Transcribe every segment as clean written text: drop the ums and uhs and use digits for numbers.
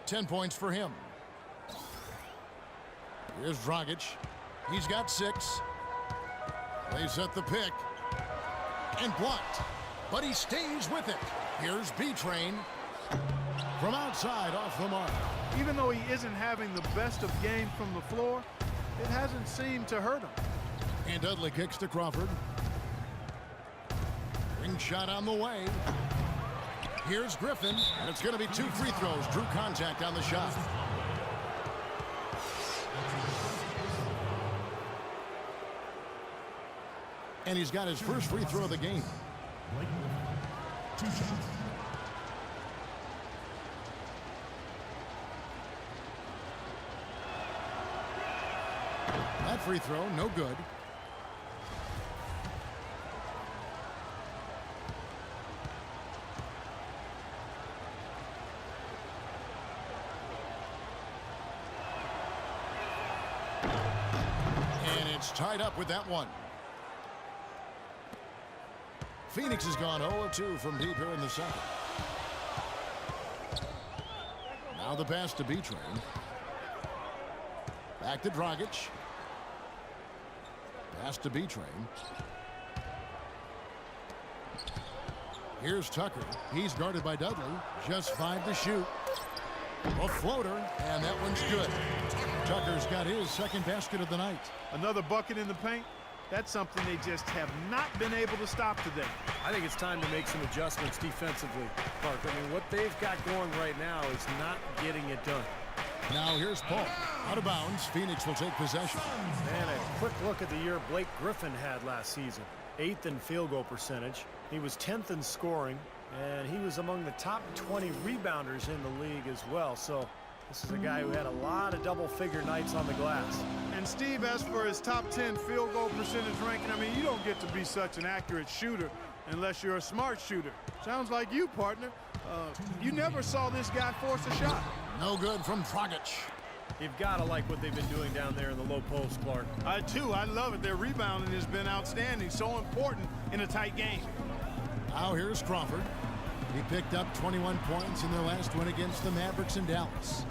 10 points for him. Here's Dragic. He's got 6. They set the pick. And blocked. But he stays with it. Here's B-Train. From outside, off the mark. Even though he isn't having the best of games from the floor, it hasn't seemed to hurt him. And Dudley kicks to Crawford. Ring shot on the way. Here's Griffin, and it's going to be 2 free throws. Drew contact on the shot. And he's got his first free throw of the game. 2 shots. That free throw, no good. And it's tied up with that one. Phoenix has gone 0-2 from deep here in the second. Now the pass to B-Train. Back to Dragic. Pass to B-Train. Here's Tucker. He's guarded by Dudley. Just 5 to shoot. A floater, and that one's good. Tucker's got his second basket of the night. Another bucket in the paint. That's something they just have not been able to stop today. I think it's time to make some adjustments defensively, Clark. I mean, what they've got going right now is not getting it done. Now here's Paul. Out of bounds. Phoenix will take possession. And a quick look at the year Blake Griffin had last season. 8th in field goal percentage. He was 10th in scoring, and he was among the top 20 rebounders in the league as well. So this is a guy who had a lot of double-figure nights on the glass. And Steve, as for his top 10 field goal percentage ranking, I mean, you don't get to be such an accurate shooter unless you're a smart shooter. Sounds like you, partner. You never saw this guy force a shot. No good from Dragic. You've got to like what they've been doing down there in the low post, Clark. I do. I love it. Their rebounding has been outstanding. So important in a tight game. Now here's Crawford. He picked up 21 points in their last win against the Mavericks in Dallas.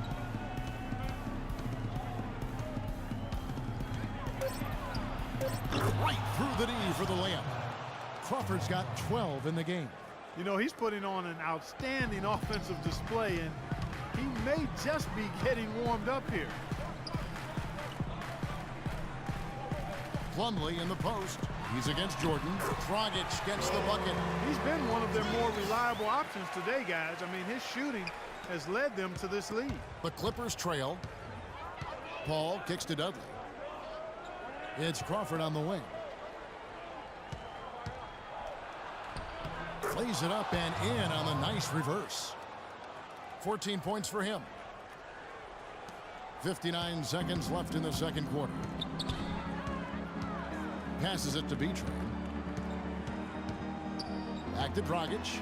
Right through the knee for the layup. Crawford's got 12 in the game. You know, he's putting on an outstanding offensive display, and he may just be getting warmed up here. Plumlee in the post. He's against Jordan. Dragic gets the bucket. He's been one of their more reliable options today, guys. I mean, his shooting has led them to this lead. The Clippers trail. Paul kicks to Dudley. It's Crawford on the wing. Plays it up and in on the nice reverse. 14 points for him. 59 seconds left in the second quarter. Passes it to B-Train. Back to Dragic.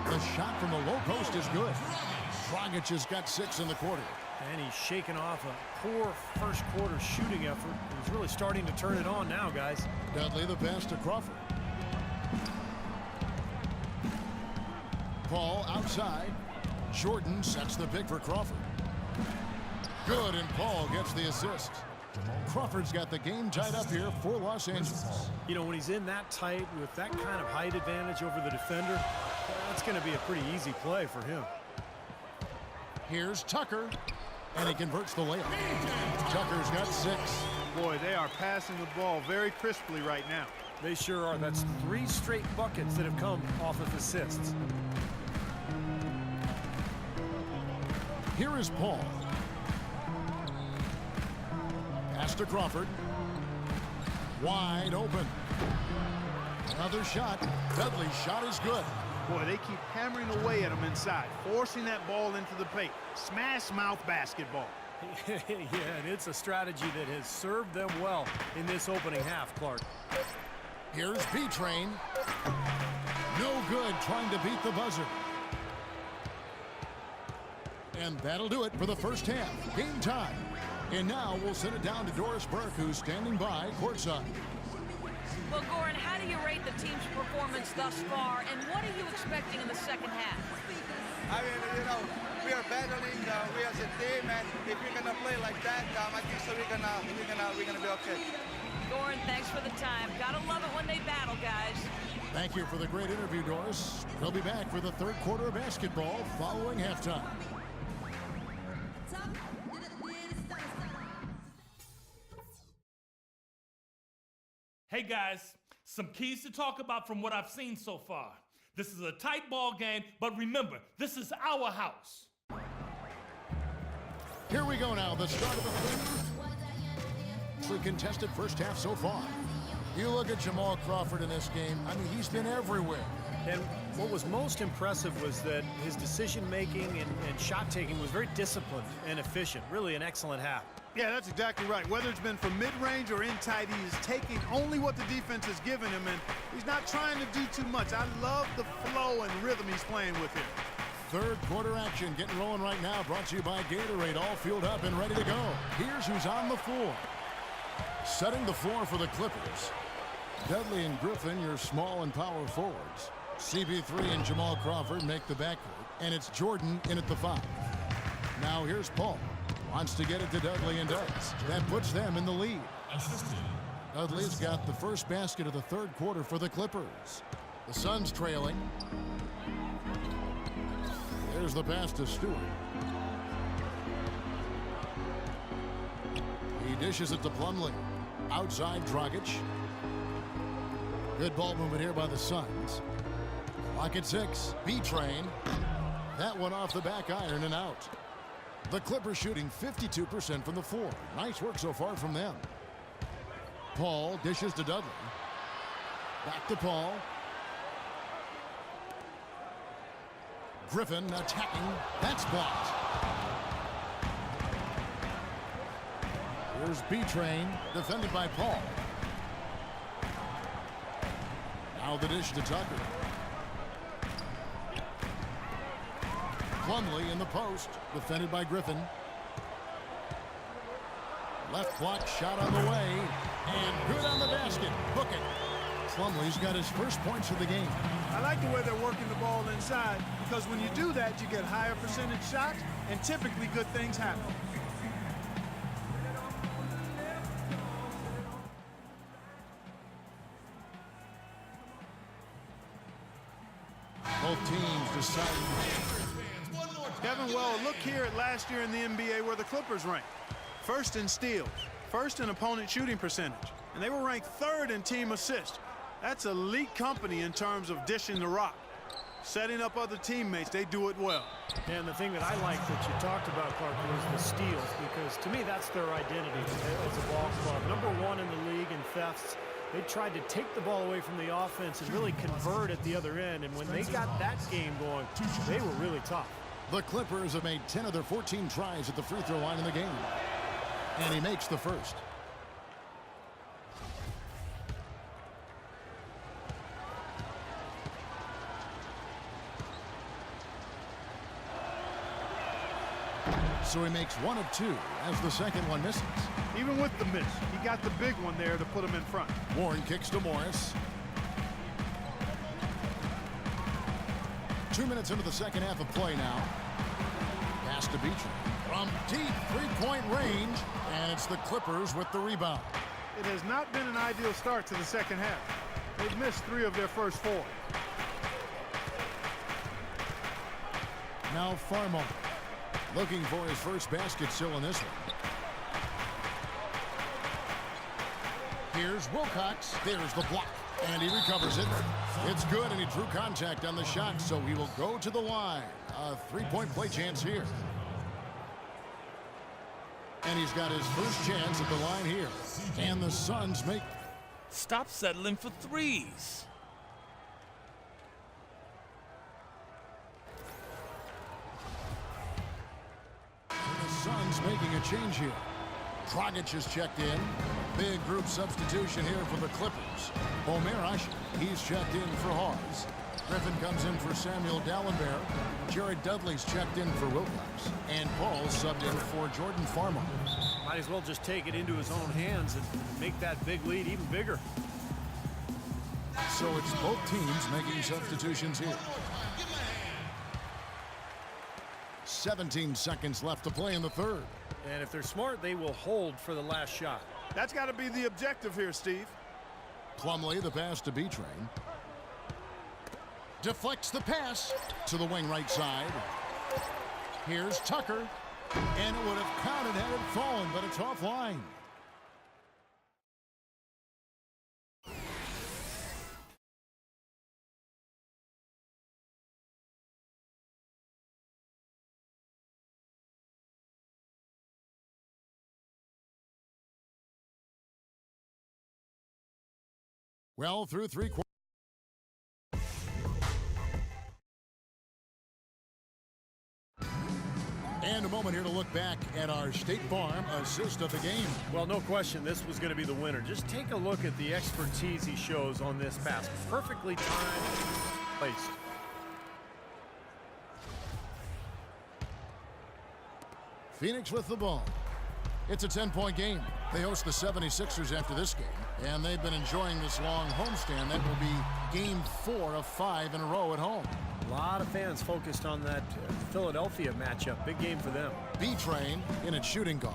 The shot from the low post is good. Dragic has got 6 in the quarter. And he's shaking off a poor first quarter shooting effort. He's really starting to turn it on now, guys. Dudley the pass to Crawford. Paul outside. Jordan sets the pick for Crawford. Good, and Paul gets the assist. Crawford's got the game tied up here for Los Angeles. You know, when he's in that tight with that kind of height advantage over the defender, that's going to be a pretty easy play for him. Here's Tucker, and he converts the layup. Tucker's got 6. Boy, they are passing the ball very crisply right now. They sure are. That's 3 straight buckets that have come off of assists. Here is Paul. Pass to Crawford. Wide open. Another shot. Dudley's shot is good. Boy, they keep hammering away at him inside, forcing that ball into the paint. Smash mouth basketball. Yeah, and it's a strategy that has served them well in this opening half, Clark. Here's B-Train. No good trying to beat the buzzer. And that'll do it for the first half. Game time. And now we'll send it down to Doris Burke, who's standing by courtside. Well, Goran, how do you rate the team's performance thus far, and what are you expecting in the second half? I mean, you know, we are battling, we as a team, and if we're gonna play like that, I think so we're gonna be okay. Goran, thanks for the time. Gotta love it when they battle, guys. Thank you for the great interview, Doris. We'll be back for the third quarter of basketball following halftime. Hey guys, some keys to talk about from what I've seen so far. This is a tight ball game, but remember, this is our house. Here we go now, the start of the contested first half so far. You look at Jamal Crawford in this game, I mean, he's been everywhere. And what was most impressive was that his decision-making and shot-taking was very disciplined and efficient. Really an excellent half. Yeah, that's exactly right. Whether it's been from mid-range or in tight, he is taking only what the defense has given him, and he's not trying to do too much. I love the flow and rhythm he's playing with here. Third quarter action getting rolling right now, brought to you by Gatorade, all fueled up and ready to go. Here's who's on the floor. Setting the floor for the Clippers. Dudley and Griffin, your small and power forwards. CP3 and Jamal Crawford make the backcourt, and it's Jordan in at the 5. Now here's Paul. Wants to get it to Dudley and does. That puts them in the lead. Dudley's got the first basket of the third quarter for the Clippers. The Suns trailing. There's the pass to Stewart. He dishes it to Plumlee. Outside Dragic. Good ball movement here by the Suns. Clock at 6. B-Train. That one off the back iron and out. The Clippers shooting 52% from the floor. Nice work so far from them. Paul dishes to Dudley. Back to Paul. Griffin attacking. That's blocked. Here's B-Train, defended by Paul. Now the dish to Tucker. Plumlee in the post, defended by Griffin. Left block shot on the way, and good on the basket. Hook it. Plumlee's got his first points of the game. I like the way they're working the ball inside, because when you do that, you get higher percentage shots, and typically good things happen. Both teams decided. Kevin, well, look here at last year in the NBA where the Clippers ranked. First in steals, first in opponent shooting percentage, and they were ranked third in team assists. That's elite company in terms of dishing the rock. Setting up other teammates, they do it well. And the thing that I like that you talked about, Clark, was the steals, because to me that's their identity as a ball club. #1 in the league in thefts. They tried to take the ball away from the offense and really convert at the other end, and when they got that game going, they were really tough. The Clippers have made 10 of their 14 tries at the free throw line in the game. And he makes the first. So he makes 1 of 2 as the second one misses. Even with the miss, he got the big one there to put him in front. Warren kicks to Morris. 2 minutes into the second half of play now. Pass to Beecher. From deep three-point range, and it's the Clippers with the rebound. It has not been an ideal start to the second half. They've missed 3 of their first 4. Now Farmo looking for his first basket still in this one. Here's Wilcox. There's the block. And he recovers it. It's good, and he drew contact on the shot, so he will go to the line. A 3-point play chance here. And he's got his first chance at the line here. And the Suns make... Stop settling for threes. The Suns making a change here. Dragic is checked in. Big group substitution here for the Clippers. Omer Asher, he's checked in for Hawes. Griffin comes in for Samuel Dallenberg. Jared Dudley's checked in for Wilcox. And Paul subbed in for Jordan Farmo. Might as well just take it into his own hands and make that big lead even bigger. So it's both teams making substitutions here. 17 seconds left to play in the third. And if they're smart, they will hold for the last shot. That's got to be the objective here, Steve. Plumlee, the pass to B-Train. Deflects the pass to the wing right side. Here's Tucker. And it would have counted had it fallen, but it's offline. Well, through three quarters. And a moment here to look back at our State Farm assist of the game. Well, no question, this was going to be the winner. Just take a look at the expertise he shows on this pass. Perfectly timed, placed. Phoenix with the ball. It's a 10-point game. They host the 76ers after this game, and they've been enjoying this long homestand. That will be game 4 of 5 in a row at home. A lot of fans focused on that Philadelphia matchup. Big game for them. B-Train in at shooting guard.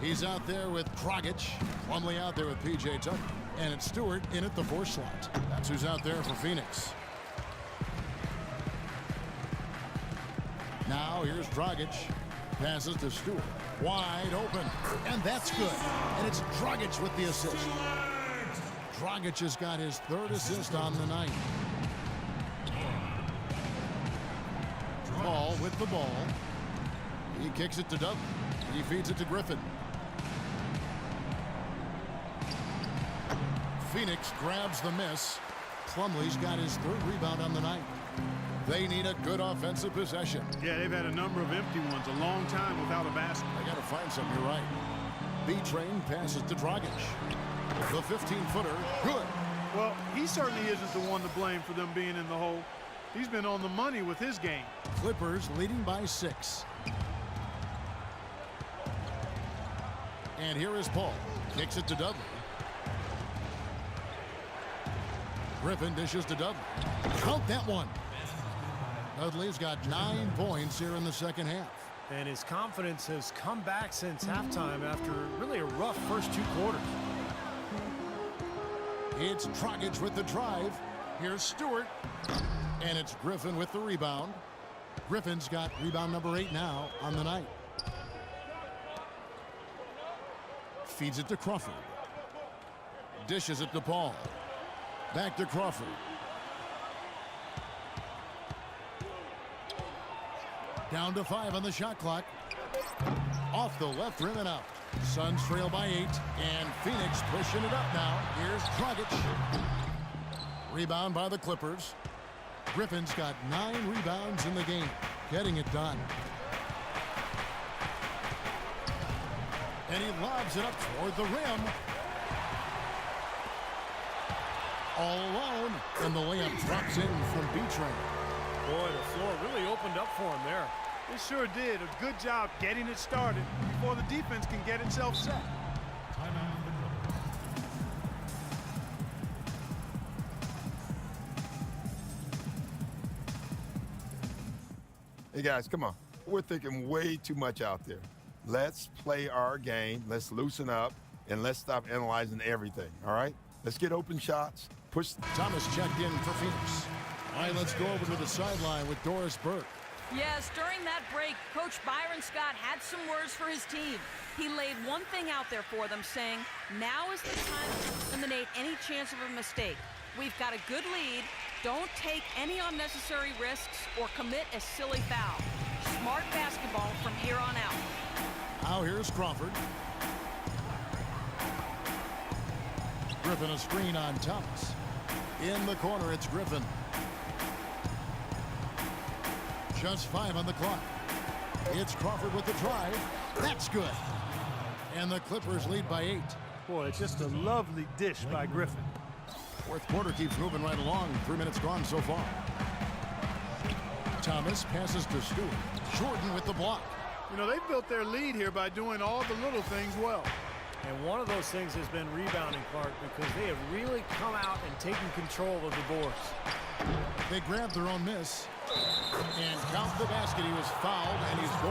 He's out there with Dragic. Plumlee out there with P.J. Tucker. And it's Stewart in at the 4 slot. That's who's out there for Phoenix. Now here's Dragic. Passes to Stewart. Wide open. And that's good. And it's Dragic with the assist. Dragic has got his 3rd assist on the night. Ball with the ball. He kicks it to Dudley. He feeds it to Griffin. Phoenix grabs the miss. Plumlee's got his 3rd rebound on the night. They need a good offensive possession. Yeah, they've had a number of empty ones, a long time without a basket. They got to find something. You're right. B-Train passes to Dragic. The 15-footer, good. Well, he certainly isn't the one to blame for them being in the hole. He's been on the money with his game. Clippers leading by 6. And here is Paul. Kicks it to Dudley. Griffin dishes to Dudley. Count that one. Dudley's got 9 points here in the second half. And his confidence has come back since halftime after really a rough first 2 quarters. It's Dragic with the drive. Here's Stewart. And it's Griffin with the rebound. Griffin's got rebound number 8 now on the night. Feeds it to Crawford. Dishes it to Paul. Back to Crawford. Down to 5 on the shot clock. Off the left rim and out. Suns trail by 8. And Phoenix pushing it up now. Here's Dragic. Rebound by the Clippers. Griffin's got 9 rebounds in the game. Getting it done. And he lobs it up toward the rim. All alone. And the layup drops in from B-Train. Boy, the floor really opened up for him there. It sure did. A good job getting it started before the defense can get itself set. Hey guys, come on. We're thinking way too much out there. Let's play our game, let's loosen up, and let's stop analyzing everything, all right? Let's get open shots, push. Thomas checked in for Phoenix. All right, let's go over to the sideline with Doris Burke. Yes, during that break, Coach Byron Scott had some words for his team. He laid one thing out there for them, saying, now is the time to eliminate any chance of a mistake. We've got a good lead. Don't take any unnecessary risks or commit a silly foul. Smart basketball from here on out. Now here's Crawford. Griffin a screen on Thomas. In the corner, it's Griffin. Just 5 on the clock. It's Crawford with the drive. That's good. And the Clippers lead by 8. Boy, it's just a lovely dish by Griffin. Fourth quarter keeps moving right along. 3 minutes gone so far. Thomas passes to Stewart. Jordan with the block. You know, they've built their lead here by doing all the little things well. And one of those things has been rebounding, Clark, because they have really come out and taken control of the boards. They grab their own miss. And count the basket. He was fouled, and he's going.